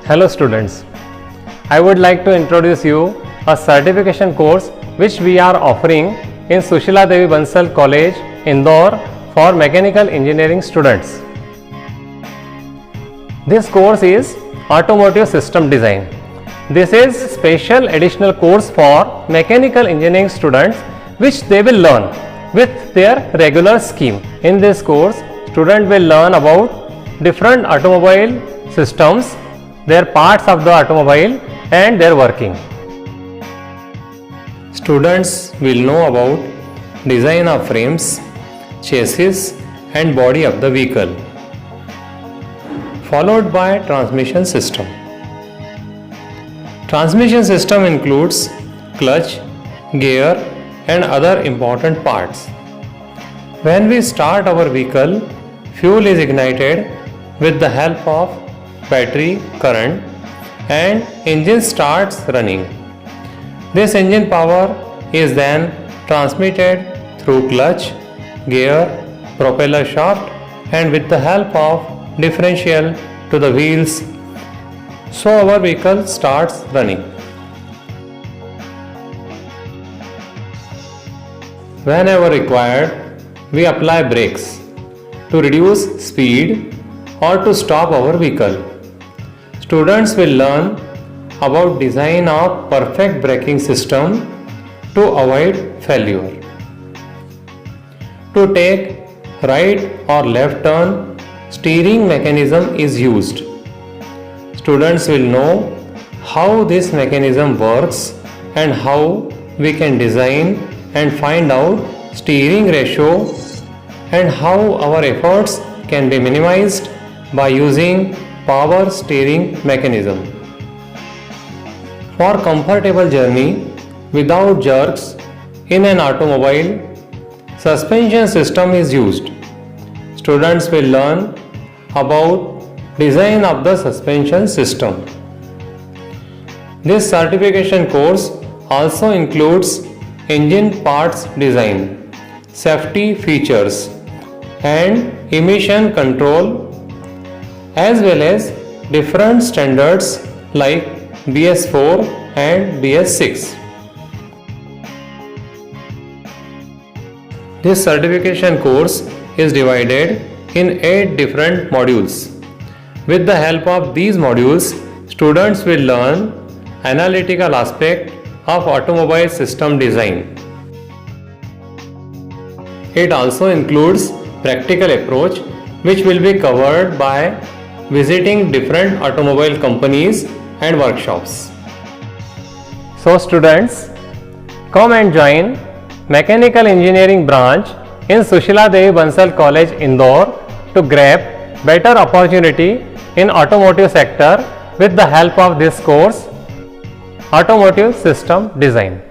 Hello students, I would like to introduce you a certification course which we are offering in Sushila Devi Bansal College, Indore for mechanical engineering students. This course is Automotive System Design. This is special additional course for mechanical engineering students which they will learn with their regular scheme. In this course, student will learn about different automobile systems, their parts of the automobile and their working. Students will know about design of frames, chassis and body of the vehicle, followed by transmission system. Transmission system includes clutch, gear and other important parts. When we start our vehicle, fuel is ignited with the help of battery current and engine starts running. This engine power is then transmitted through clutch, gear, propeller shaft and with the help of differential to the wheels, so our vehicle starts running. Whenever required, we apply brakes to reduce speed or to stop our vehicle. Students will learn about design of perfect braking system to avoid failure. To take right or left turn, steering mechanism is used. Students will know how this mechanism works and how we can design and find out steering ratio and how our efforts can be minimized by using power steering mechanism. For comfortable journey without jerks in an automobile, suspension system is used. Students will learn about design of the suspension system. This certification course also includes engine parts design, safety features and emission control, as well as different standards like BS4 and BS6. This certification course is divided in 8 different modules. With the help of these modules, students will learn analytical aspect of automobile system design. It also includes practical approach which will be covered by visiting different automobile companies and workshops. So students, come and join Mechanical Engineering branch in Sushila Devi Bansal College, Indore to grab better opportunity in automotive sector with the help of this course, Automotive System Design.